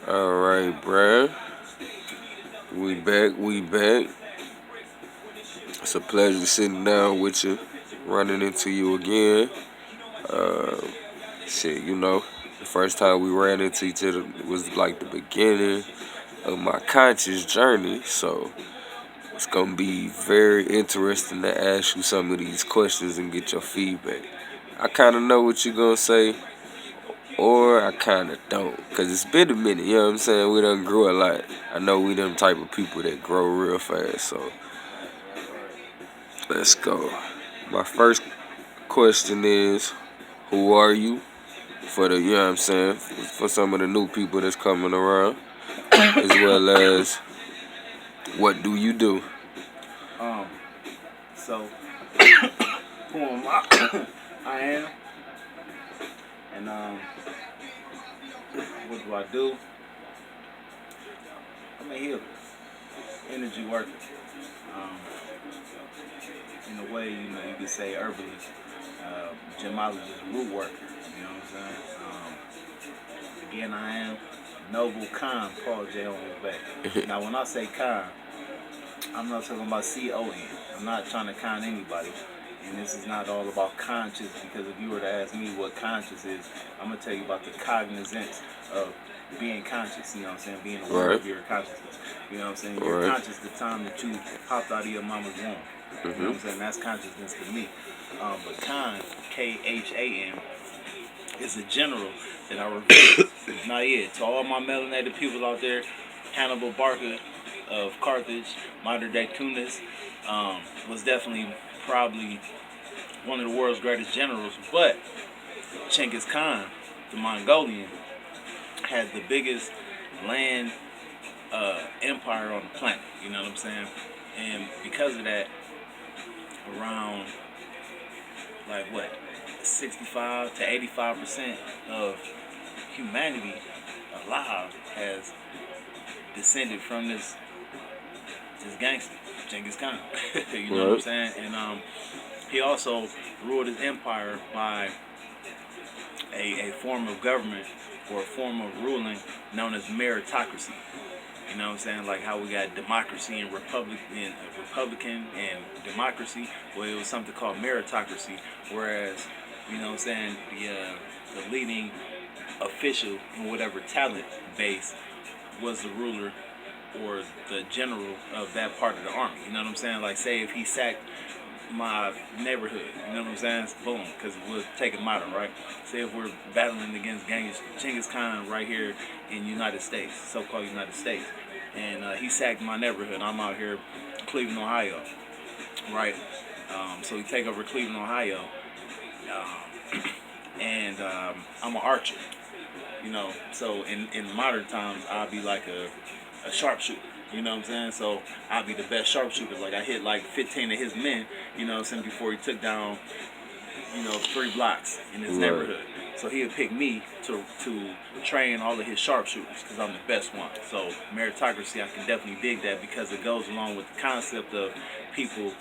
Alright, bruh. We back. It's a pleasure sitting down with you, running into you again. Uh, the first time we ran into each other was like the beginning of my conscious journey. So it's gonna be very interesting to ask you some of these questions and get your feedback. I kind of know what you're gonna say, or I kind of don't, cause it's been a minute. You know what I'm saying? We done grew a lot. I know we them type of people that grow real fast. So let's go. My first question is, who are you? For the, you know what I'm saying, for some of the new people that's coming around, as well as what do you do? Um, so who am I am, and what do I do? I'm a healer, energy worker. Um, in a way, you could say herbalist, gemologist, root worker. You know what I'm saying? Again, I am Noble Con, Paul J. on his back. Now, when I say con, I'm not talking about CON. I'm not trying to con anybody. And this is not all about conscious, because if you were to ask me what conscious is, I'm going to tell you about the cognizance of being conscious, you know what I'm saying? Being aware Right. of your consciousness. You know what I'm saying? You're Right. conscious the time that you hopped out of your mama's womb. You know what I'm saying? That's consciousness to me. But Khan, Khan, is a general that I revere. Now, yeah, to all my melanated people out there, Hannibal Barca of Carthage, modern day Tunis, was definitely probably one of the world's greatest generals. But Genghis Khan, the Mongolian, had the biggest land empire on the planet. You know what I'm saying? And because of that, around like what, 65 to 85% of humanity alive has descended from this gangster, Genghis Khan. You know what I'm saying? And he also ruled his empire by a form of government or a form of ruling known as meritocracy. You know what I'm saying? Like how we got democracy and Republican and democracy. Well, it was something called meritocracy. Whereas, you know what I'm saying, the leading official in whatever talent base was the ruler or the general of that part of the army. You know what I'm saying? Like, say if he sacked my neighborhood, you know what I'm saying? Boom, because we'll take it modern, right? Say if we're battling against Genghis Khan right here in United States, so-called United States, and he sacked my neighborhood. I'm out here, Cleveland, Ohio, right? So we take over Cleveland, Ohio, and I'm an archer, you know. So in modern times, I'll be like a sharpshooter. You know what I'm saying? So I'll be the best sharpshooter. Like I hit like 15 of his men, you know what I'm saying, before he took down, 3 blocks in his neighborhood. So he'll pick me to train all of his sharpshooters because I'm the best one. So meritocracy, I can definitely dig that because it goes along with the concept of people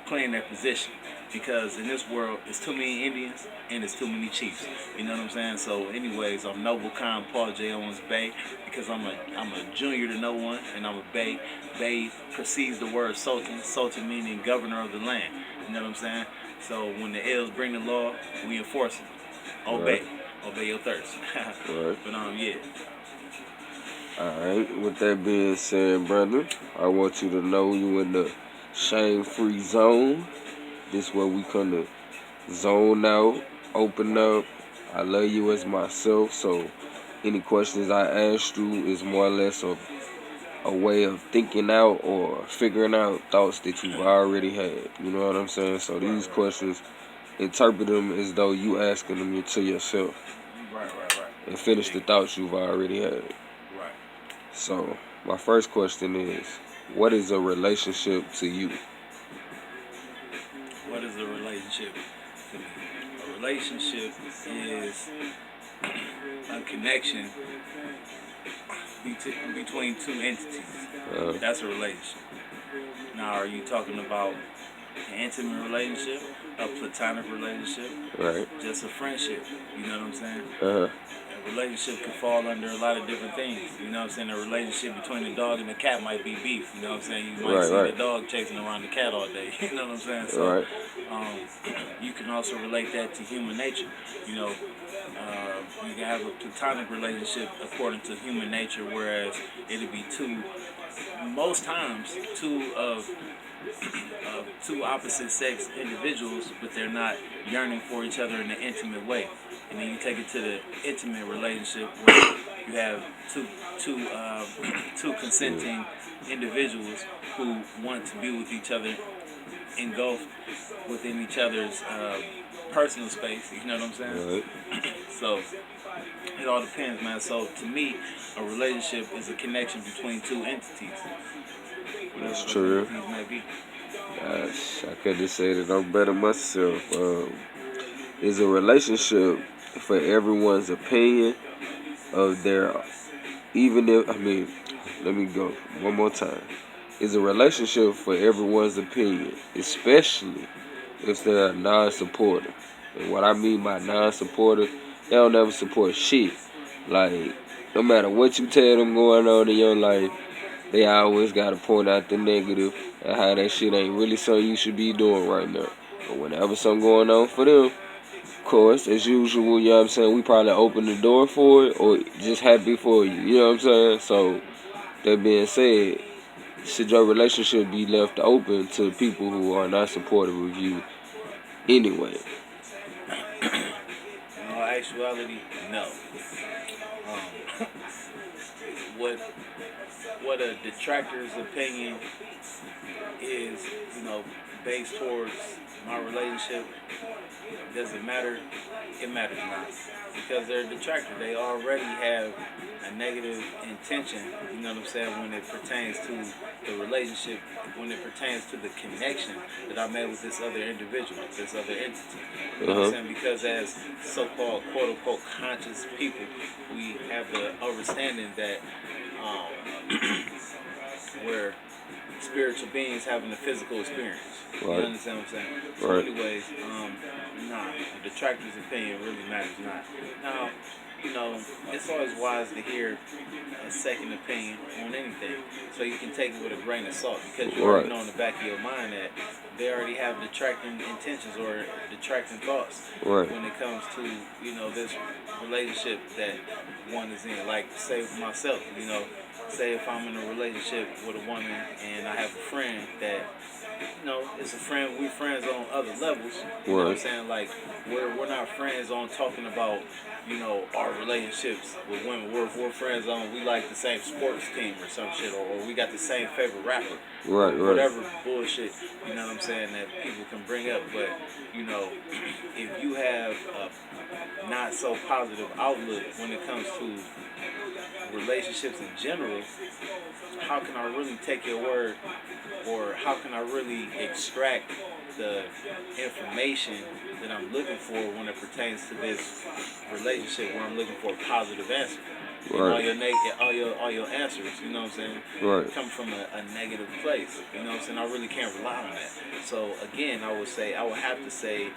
playing their position. Because in this world, it's too many Indians and it's too many chiefs. You know what I'm saying? So, anyways, I'm Noble Khan Paul J. Owens Bey because I'm a junior to no one and I'm a Bey. Bey precedes the word Sultan. Sultan meaning governor of the land. You know what I'm saying? So when the L's bring the law, we enforce it. Obey. Obey your thirst. Right. But yeah. Alright, with that being said, brother, I want you to know you in the shame-free zone. This where we come to zone out, open up. I love you as myself, so any questions I asked you is more or less a way of thinking out or figuring out thoughts that you've already had. You know what I'm saying? So these questions, interpret them as though you asking them to yourself. Right. And finish the thoughts you've already had. Right. So my first question is, what is a relationship to you? What is a relationship to me? A relationship is a connection between two entities. That's a relationship. Now, are you talking about an intimate relationship, a platonic relationship, Right. just a friendship. You know what I'm saying? Uh huh. A relationship could fall under a lot of different things. You know what I'm saying? A relationship between the dog and the cat might be beef. You know what I'm saying? You might Right. see the Right. dog chasing around the cat all day. You know what I'm saying? So Right. um, you can also relate that to human nature. You know, you can have a platonic relationship according to human nature, whereas it'd be most times, two opposite sex individuals, but they're not yearning for each other in an intimate way. And then you take it to the intimate relationship where you have two consenting individuals who want to be with each other, engulfed within each other's personal space. You know what I'm saying? Right. So it all depends, man. So to me, a relationship is a connection between two entities. Whatever That's those true. entities may be. I couldn't say that I'm better myself. Is a relationship for everyone's opinion of their, even if, I mean, let me go one more time. Is a relationship for everyone's opinion, especially if they're a non-supporter. And what I mean by non-supporter, they don't ever support shit. Like, no matter what you tell them going on in your life, they always gotta point out the negative and how that shit ain't really something you should be doing right now. But whenever something going on for them, of course, as usual, you know what I'm saying, we probably open the door for it or just happy for you. You know what I'm saying? So, that being said, should your relationship be left open to people who are not supportive of you anyway? In all actuality, no. Um, what what a detractor's opinion is, based towards my relationship, does it matter? It matters not. Because they're a detractor. They already have a negative intention, you know what I'm saying, when it pertains to the relationship, when it pertains to the connection that I made with this other individual, this other entity. You know what I'm saying? Because as so-called quote-unquote conscious people, we have the understanding that we're spiritual beings having a physical experience. You Right. understand what I'm saying? So Right. anyways, nah, the detractor's opinion really matters not. Now, it's always wise to hear a second opinion on anything. So you can take it with a grain of salt because you already Right. know in the back of your mind that they already have detracting intentions or detracting thoughts Right. when it comes to, this relationship that one is in. Like, say myself, say if I'm in a relationship with a woman and I have a friend that, it's a friend, we're friends on other levels. You know what I'm Right. saying? Like, we're not friends on talking about, our relationships with women. We're friends on, we like the same sports team or some shit, or we got the same favorite rapper. Right. Right. Whatever bullshit, you know what I'm saying, that people can bring up. But, if you have a not so positive outlook when it comes to relationships in general, how can I really take your word, or how can I really extract the information that I'm looking for when it pertains to this relationship, where I'm looking for a positive answer? And Right. all your answers, you know what I'm saying, Right. come from a negative place. You know what I'm saying? I really can't rely on that. So again, I would have to say,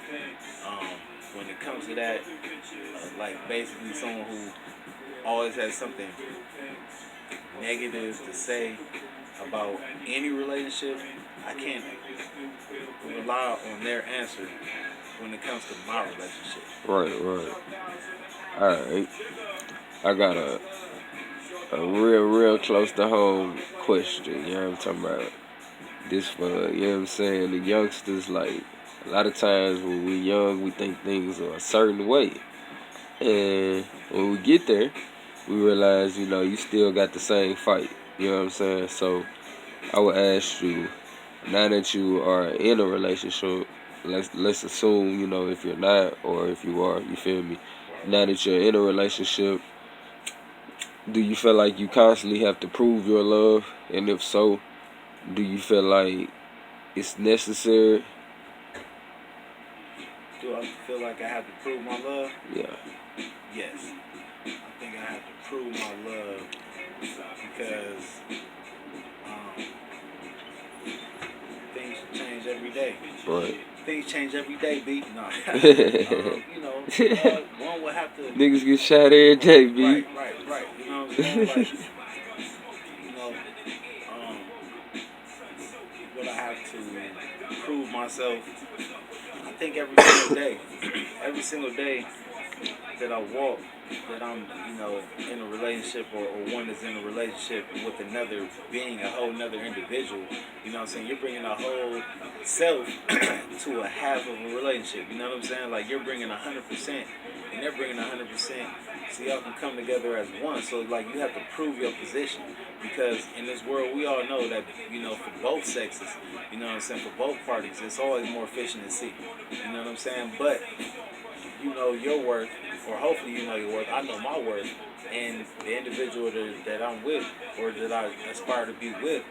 when it comes to that, like basically someone who always has something negative to say about any relationship, I can't rely on their answer when it comes to my relationship. Right. Right. All right. I got a real close to home question. You know what I'm talking about? This for, you know what I'm saying, the youngsters. Like, a lot of times when we're young, we think things are a certain way. And when we get there, we realize, you still got the same fight. You know what I'm saying? So I would ask you, now that you are in a relationship, let's assume, if you're not or if you are, you feel me? Now that you're in a relationship, do you feel like you constantly have to prove your love? And if so, do you feel like it's necessary? Do I feel like I have to prove my love? Yeah. Yes. I think I have to prove my love because things change every day. Right. Things change every day, B. No. One would have to. Niggas get shot every day, B. Right. You know what I'm saying? Like, would I have to prove myself? I think every single day, every single day that I walk, that I'm, in a relationship or one that's in a relationship with another being, a whole nother individual, you know what I'm saying? You're bringing a whole self to a half of a relationship, you know what I'm saying? Like, you're bringing 100% and they're bringing 100%, so y'all can come together as one. So, like, you have to prove your position, because in this world, we all know that, for both sexes, you know what I'm saying, for both parties, it's always more efficient to see, you know what I'm saying? But you know your worth, or hopefully you know your worth. I know my worth, and the individual that I'm with, or that I aspire to be with,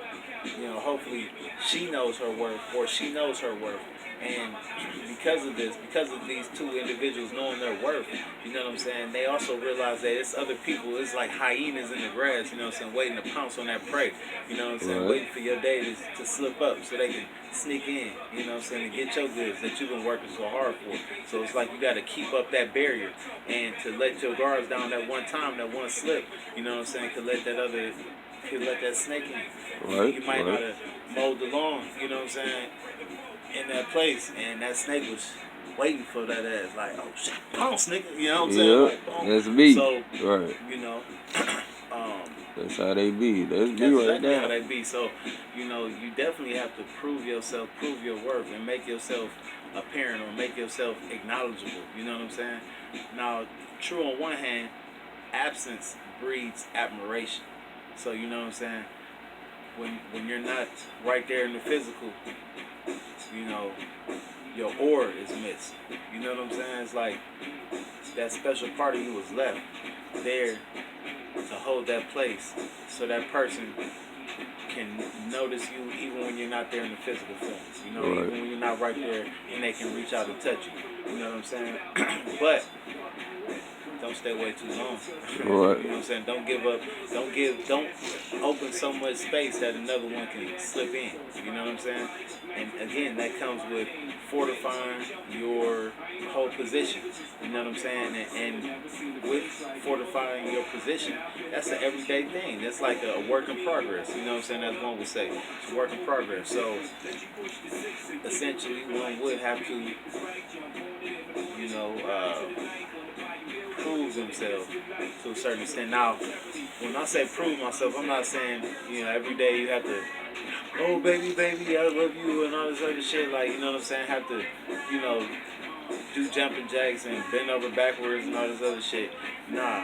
hopefully she knows her worth, or she knows her worth. And because of this, because of these two individuals knowing their worth, you know what I'm saying, they also realize that it's other people, it's like hyenas in the grass, you know what I'm saying, waiting to pounce on that prey, you know what I'm saying, waiting for your day to slip up so they can sneak in, you know what I'm saying, to get your goods that you've been working so hard for. So it's like you got to keep up that barrier, and to let your guards down that one time, that one slip, you know what I'm saying, could let that snake in. Right, you might not have mowed the lawn, you know what I'm saying, in that place, and that snake was waiting for that ass, like, oh shit, pounce, nigga, you know what I'm saying? Like, that's me. So, right. That's how they be. That's me right exactly now. how they be. So, you definitely have to prove yourself, prove your worth, and make yourself apparent, or make yourself acknowledgeable. You know what I'm saying? Now, true on one hand, absence breeds admiration. So, you know what I'm saying? When you're not right there in the physical, your aura is missing. You know what I'm saying? It's like that special part of you was left there to hold that place, so that person can notice you even when you're not there in the physical form. Even when you're not right there, and they can reach out and touch you. You know what I'm saying? But don't stay away too long. You know what I'm saying? Don't give up. Don't open so much space that another one can slip in. You know what I'm saying? And again, that comes with fortifying your whole position. You know what I'm saying? And with fortifying your position, that's an everyday thing. That's like a work in progress. You know what I'm saying? As one would say, it's a work in progress. So essentially, one would have to, prove themselves to a certain extent. Now, when I say prove myself, I'm not saying, every day you have to, oh, baby, I love you, and all this other shit. Like, you know what I'm saying? Have to, do jumping jacks and bend over backwards and all this other shit. Nah.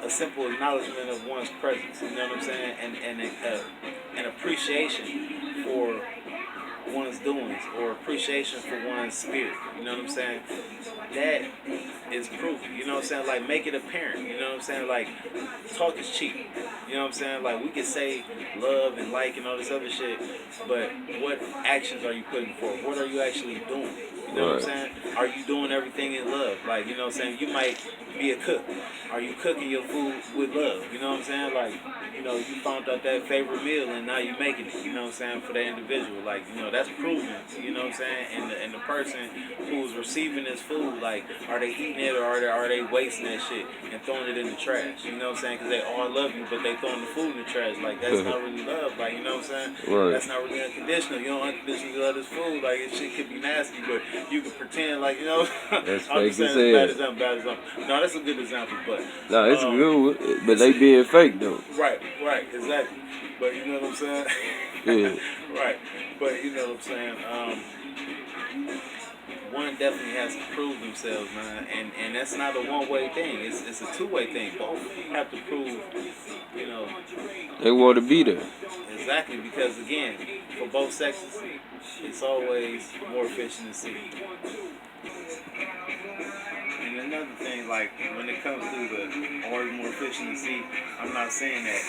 A simple acknowledgement of one's presence. You know what I'm saying? And an appreciation for one's doings, or appreciation for one's spirit. You know what I'm saying? That is proof. You know what I'm saying? Like, make it apparent. You know what I'm saying? Like, talk is cheap. You know what I'm saying? Like, we can say love and like and all this other shit, but what actions are you putting forth? What are you actually doing? You know what I'm saying? Are you doing everything in love? Like, you know what I'm saying? You might be a cook. Are you cooking your food with love? You know what I'm saying? Like, you found out that favorite meal and now you're making it, you know what I'm saying, for that individual. Like, that's proven, you know what I'm saying? And the person who's receiving this food, like, are they eating it, or are they wasting that shit and throwing it in the trash? You know what I'm saying? Because they all love you, but they throwing the food in the trash. Like, that's not really love. Like, you know what I'm saying? That's not really unconditional. You don't unconditionally love this food. Like, this shit could be nasty, but you can pretend like, That's I'm fake just saying it's bad example. No, that's a good example, but no, it's a good one, but they being fake though. Right, exactly. But you know what I'm saying? Yeah. Right. But you know what I'm saying? One definitely has to prove themselves, man. And that's not a one-way thing. It's a two-way thing. Both have to prove, They want to be there. Exactly, because again, for both sexes, it's always more efficient to see. And another thing, like, when it comes to the always more efficient to see, I'm not saying that,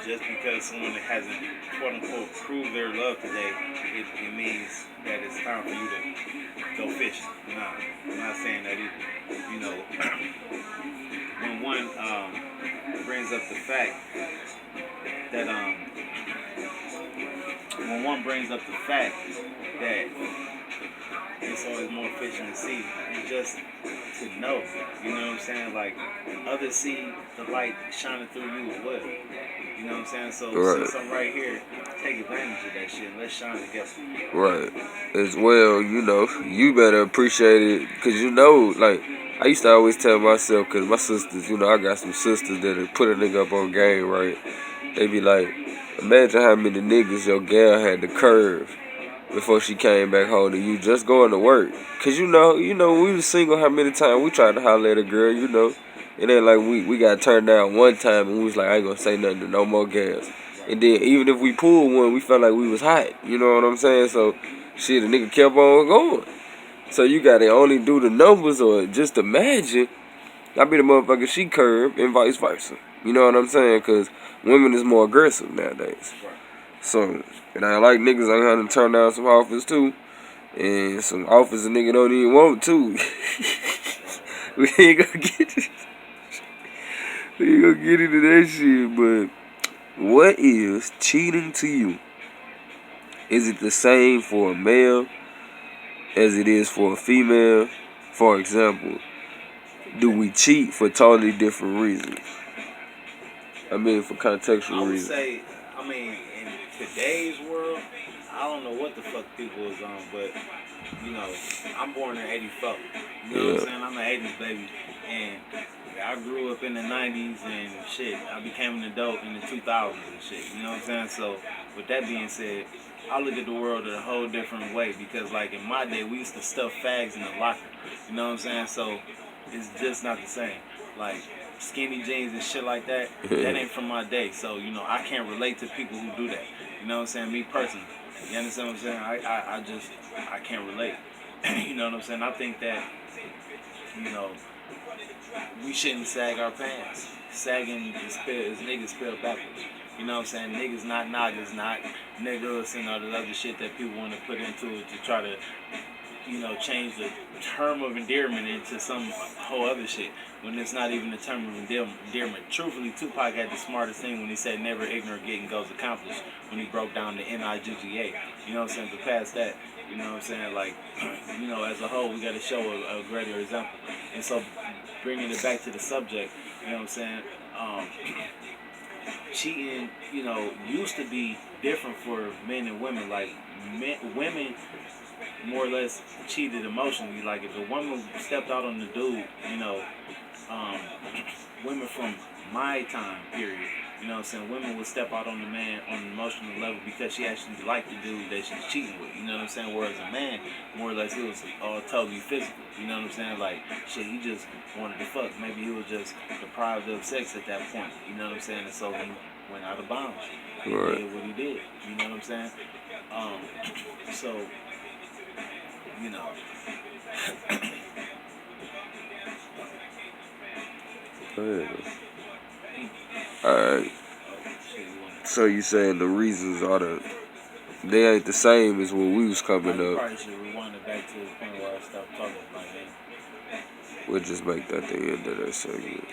just because someone hasn't, quote unquote, proved their love today, it means that it's time for you to go fishing. Nah, I'm not saying that either. When one brings up the fact that when one brings up the fact that it's always more fish in the sea, and just to know, you know what I'm saying? Like, others see the light shining through you as well. You know what I'm saying? So Right. since I'm right here, take advantage of that shit. Let's shine together. Right. As well, you know, you better appreciate it, because you know, like, I used to always tell myself, because my sisters, you know, I got some sisters that put a nigga up on game, right? They be like, imagine how many niggas your gal had to curve before she came back home to you just going to work. Because you know, when we was single, how many times we tried to holler at a girl, you know. It ain't like we got turned down one time and we was like, I ain't gonna say nothing to no more gals. And then even if we pulled one, we felt like we was hot. You know what I'm saying? So, shit, the nigga kept on going. So you gotta only do the numbers or just imagine. I be the motherfucker she curved and vice versa. You know what I'm saying? Because women is more aggressive nowadays. So, and I like niggas I had to turn down some offers too. And some offers a nigga don't even want to. we ain't gonna get it. We ain't gonna get into that shit, but what is cheating to you? Is it the same for a male as it is for a female? For example, do we cheat for totally different reasons? I mean, for contextual I would reasons. say, I mean, in today's world, I don't know what the fuck people is on, but, you know, I'm born in 84. You know what I'm saying? I'm an 80s baby. And I grew up in the 90s and shit. I became an adult in the 2000s and shit. You know what I'm saying? So, with that being said, I look at the world in a whole different way because, like, in my day, we used to stuff fags in the locker. You know what I'm saying? So, it's just not the same. Like, skinny jeans and shit like that, that ain't from my day. So, you know, I can't relate to people who do that. You know what I'm saying? Me personally. You understand what I'm saying? I can't relate. You know what I'm saying? I think that, you know, we shouldn't sag our pants. Sagging is niggas spelled backwards. You know what I'm saying? Niggas not niggas, not niggas and all the other shit that people want to put into it to try to, you know, change the term of endearment into some whole other shit when it's not even a term of endearment. Truthfully, Tupac had the smartest thing when he said never ignorant getting goes accomplished when he broke down the NIGGA. You know what I'm saying? But past that, you know what I'm saying? Like, you know, as a whole, we got to show a greater example. And so, bringing it back to the subject, you know what I'm saying? Cheating, you know, used to be different for men and women. Like, women more or less cheated emotionally. Like, if a woman stepped out on the dude, you know, women from my time period, you know what I'm saying, women would step out on the man on an emotional level because she actually liked the dude that she's cheating with, you know what I'm saying, whereas a man, more or less, it was all totally physical, you know what I'm saying, like, shit, he just wanted to fuck, maybe he was just deprived of sex at that point, you know what I'm saying, and so he went out of bounds, he did what he did, you know what I'm saying, so, you know, Alright. So you saying the reasons are they ain't the same as when we was coming I up. probably should rewind it back to the point where I stopped talking about that. We'll just make that the end of that segment.